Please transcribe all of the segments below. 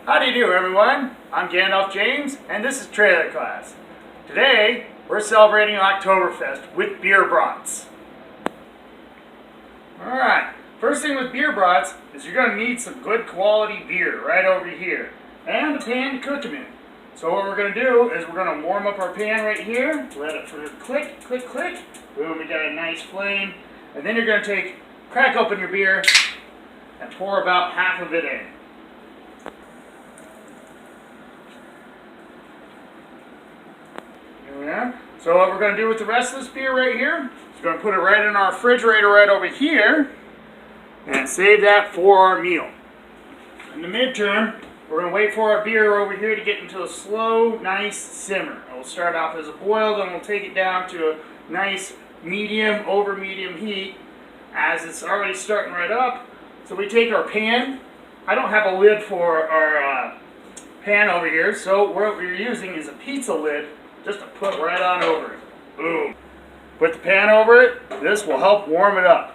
How do you do, everyone? I'm Gandalf James, and this is Trailer Class. Today, we're celebrating Oktoberfest with beer brats. Alright, first thing with beer brats is you're going to need some good quality beer right over here, and a pan to cook them in. So what we're going to do is we're going to warm up our pan right here, let it click, click, click. Boom, we got a nice flame. And then you're going to crack open your beer, and pour about half of it in. So what we're going to do with the rest of this beer right here is we're going to put it right in our refrigerator right over here and save that for our meal. In the midterm, we're going to wait for our beer over here to get into a slow, nice simmer. It will start off as a boil, then we'll take it down to a nice medium, over medium heat as it's already starting right up. So we take our pan. I don't have a lid for our pan over here, so what we're using is a pizza lid just to put right on over it. Boom. Put the pan over it. This will help warm it up.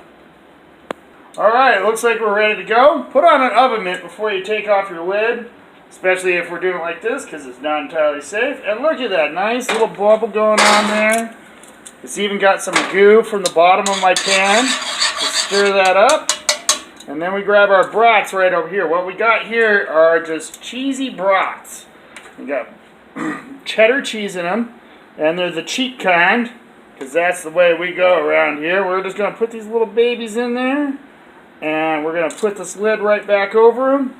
Alright, it looks like we're ready to go. Put on an oven mitt before you take off your lid, especially if we're doing it like this because it's not entirely safe. And look at that nice little bubble going on there. It's even got some goo from the bottom of my pan. Let's stir that up. And then we grab our brats right over here. What we got here are just cheesy brats. We got cheddar cheese in them, and they're the cheap kind, because that's the way we go around here. We're just going to put these little babies in there, and we're going to put this lid right back over them.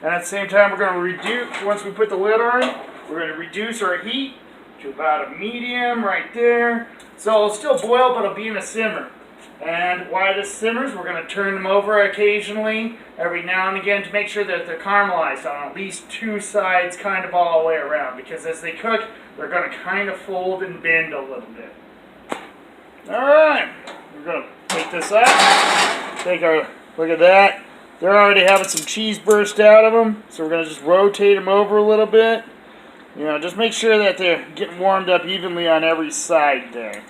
And at the same time, we're going to reduce, once we put the lid on, we're going to reduce our heat to about a medium right there. So it'll still boil, but it'll be in a simmer. And while this simmers, we're going to turn them over occasionally, every now and again, to make sure that they're caramelized on at least two sides, kind of all the way around. Because as they cook, they're going to kind of fold and bend a little bit. Alright, we're going to take this up. Take our, look at that. They're already having some cheese burst out of them. So we're going to just rotate them over a little bit. You know, just make sure that they're getting warmed up evenly on every side there.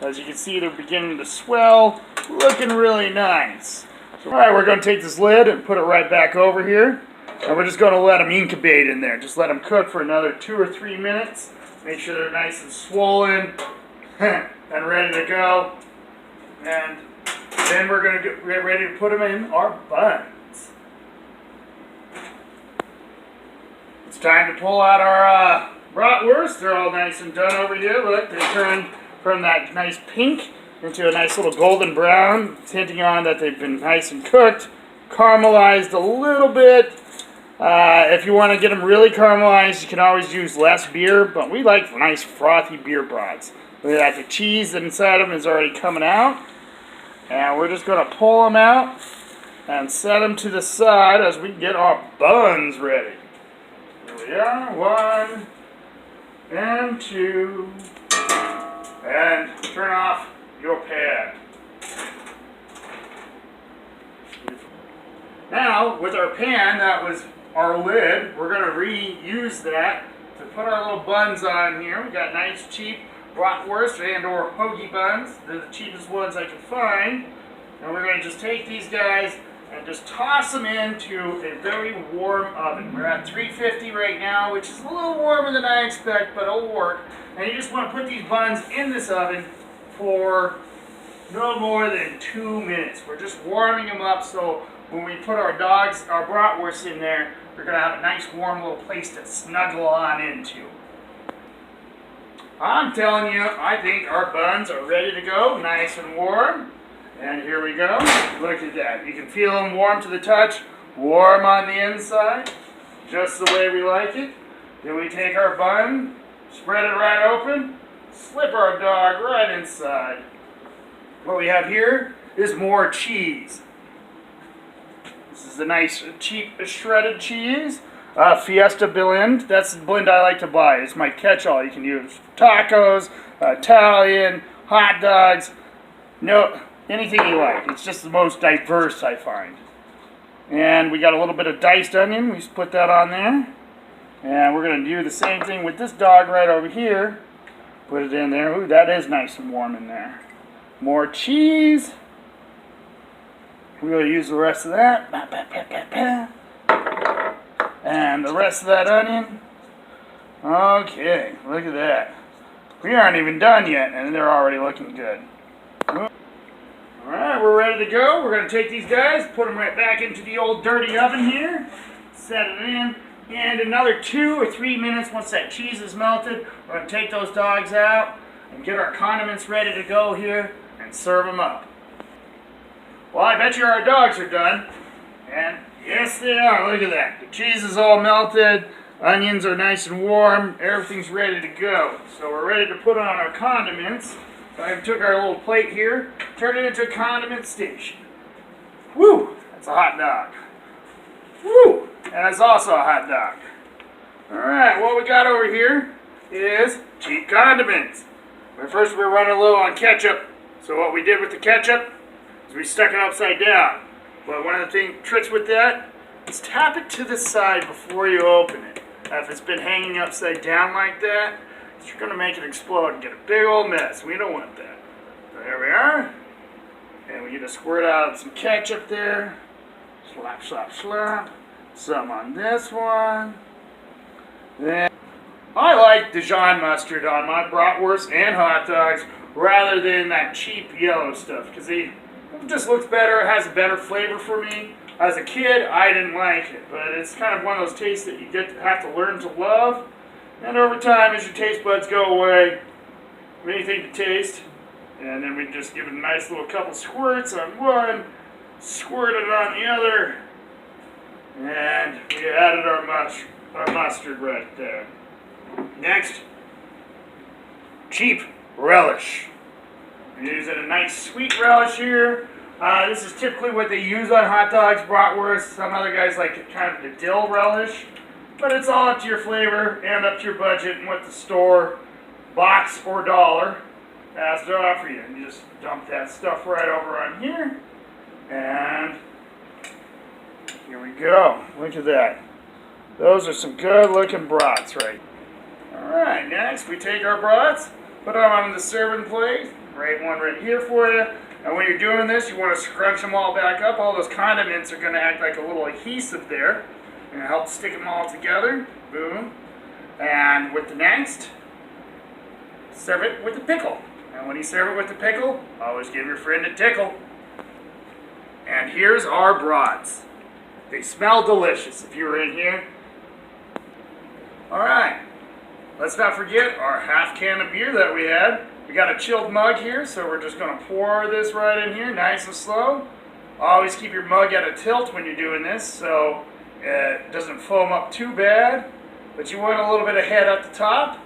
As you can see, they're beginning to swell, looking really nice. So, alright, we're going to take this lid and put it right back over here. And we're just going to let them incubate in there. Just let them cook for another 2 or 3 minutes. Make sure they're nice and swollen and ready to go. And then we're going to get ready to put them in our buns. It's time to pull out our bratwurst. They're all nice and done over here. Look, they turned from that nice pink into a nice little golden brown. It's hinting on that they've been nice and cooked, caramelized a little bit. If you want to get them really caramelized, you can always use less beer, but we like nice frothy beer brats. Look at that, the cheese inside of them is already coming out. And we're just going to pull them out and set them to the side as we get our buns ready. Here we are, 1 and 2. And turn off your pan. Now, with our pan, that was our lid, we're going to reuse that to put our little buns on here. We got nice cheap bratwurst and or hoagie buns. They're the cheapest ones I could find. And we're going to just take these guys and just toss them into a very warm oven. We're at 350 right now, which is a little warmer than I expect, but it'll work. And you just want to put these buns in this oven for no more than 2 minutes. We're just warming them up so when we put our bratwurst in there, we're going to have a nice warm little place to snuggle on into. I'm telling you, I think our buns are ready to go, nice and warm. And here we go. Look at that. You can feel them warm to the touch, warm on the inside, just the way we like it. Then we take our bun, spread it right open, slip our dog right inside. What we have here is more cheese. This is a nice, cheap, shredded cheese. Fiesta blend. That's the blend I like to buy. It's my catch-all. You can use tacos, Italian, hot dogs, anything you like. It's just the most diverse, I find. And we got a little bit of diced onion. We just put that on there. And we're going to do the same thing with this dog right over here. Put it in there. Ooh, that is nice and warm in there. More cheese. We're going to use the rest of that. And the rest of that onion. Okay, look at that. We aren't even done yet, and they're already looking good. Alright, we're ready to go. We're going to take these guys, put them right back into the old dirty oven here, set it in, and another 2 or 3 minutes once that cheese is melted, we're going to take those dogs out and get our condiments ready to go here and serve them up. Well, I bet you our dogs are done, and yes they are. Look at that. The cheese is all melted, onions are nice and warm, everything's ready to go. So we're ready to put on our condiments. So I took our little plate here, turned it into a condiment station. Woo! That's a hot dog. Woo! And that's also a hot dog. Alright, what we got over here is cheap condiments. But first we're running low on ketchup. So what we did with the ketchup is we stuck it upside down. But one of the tricks with that is tap it to the side before you open it. If it's been hanging upside down like that, you're going to make it explode and get a big old mess. We don't want that. So there we are. And we get to squirt out some ketchup there. Slap, slap, slap. Some on this one. Then I like Dijon mustard on my bratwurst and hot dogs rather than that cheap yellow stuff because it just looks better. It has a better flavor for me. As a kid, I didn't like it, but it's kind of one of those tastes that you have to learn to love. And over time, as your taste buds go away, anything to taste. And then we just give it a nice little couple squirts on one, squirt it on the other, and we added our mustard right there. Next, cheap relish. I'm using a nice sweet relish here. This is typically what they use on hot dogs, bratwurst. Some other guys like kind of the dill relish. But it's all up to your flavor and up to your budget and what the store, box or dollar, has to offer you. And you just dump that stuff right over on here. And here we go. Look at that. Those are some good looking brats, right? Alright, next we take our brats, put them on the serving plate. Right one right here for you. And when you're doing this, you want to scrunch them all back up. All those condiments are going to act like a little adhesive there. And help stick them all together. Boom. And with the next, serve it with the pickle. And when you serve it with the pickle, always give your friend a tickle. And here's our brats. They smell delicious if you were in here. Alright. Let's not forget our half can of beer that we had. We got a chilled mug here, so we're just going to pour this right in here, nice and slow. Always keep your mug at a tilt when you're doing this, so it doesn't foam up too bad, but you want a little bit of head at the top.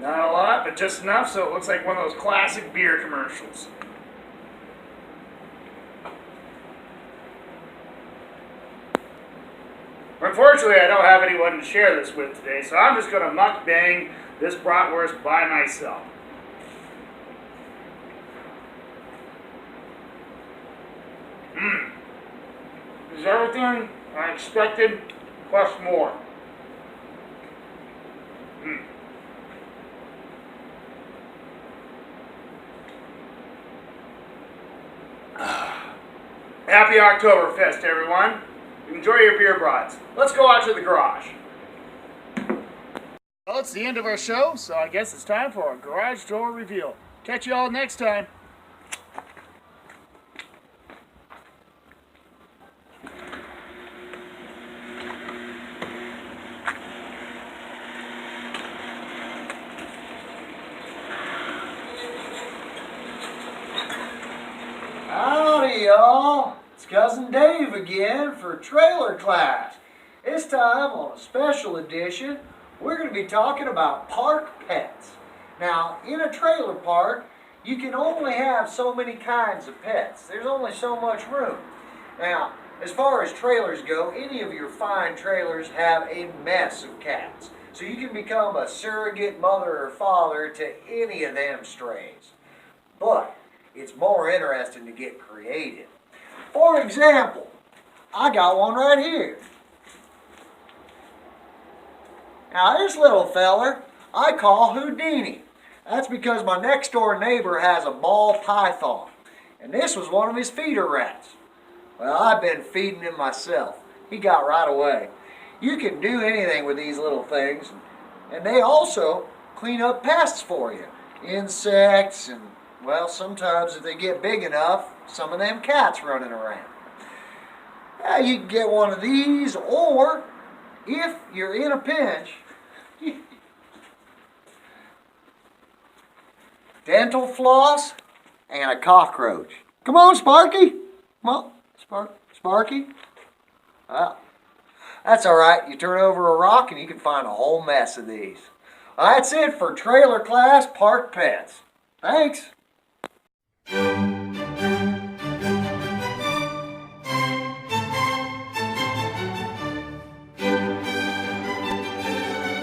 Not a lot, but just enough so it looks like one of those classic beer commercials. Unfortunately, I don't have anyone to share this with today, so I'm just going to mukbang this bratwurst by myself. Is everything I expected, plus more. Happy Oktoberfest, everyone. Enjoy your beer brats. Let's go out to the garage. Well, it's the end of our show, so I guess it's time for our garage door reveal. Catch you all next time. Howdy, y'all. It's Cousin Dave again for Trailer Class. This time on a special edition, we're going to be talking about park pets. Now, in a trailer park, you can only have so many kinds of pets. There's only so much room. Now, as far as trailers go, any of your fine trailers have a mess of cats. So you can become a surrogate mother or father to any of them strays. But it's more interesting to get creative. For example, I got one right here. Now this little feller I call Houdini. That's because my next door neighbor has a ball python. And this was one of his feeder rats. Well, I've been feeding him myself. He got right away. You can do anything with these little things. And they also clean up pests for you. Insects and, well, sometimes if they get big enough, some of them cats running around. You can get one of these, or if you're in a pinch, dental floss and a cockroach. Come on, Sparky. Come on, Sparky. That's all right. You turn over a rock and you can find a whole mess of these. That's it for Trailer Class Park Pets. Thanks.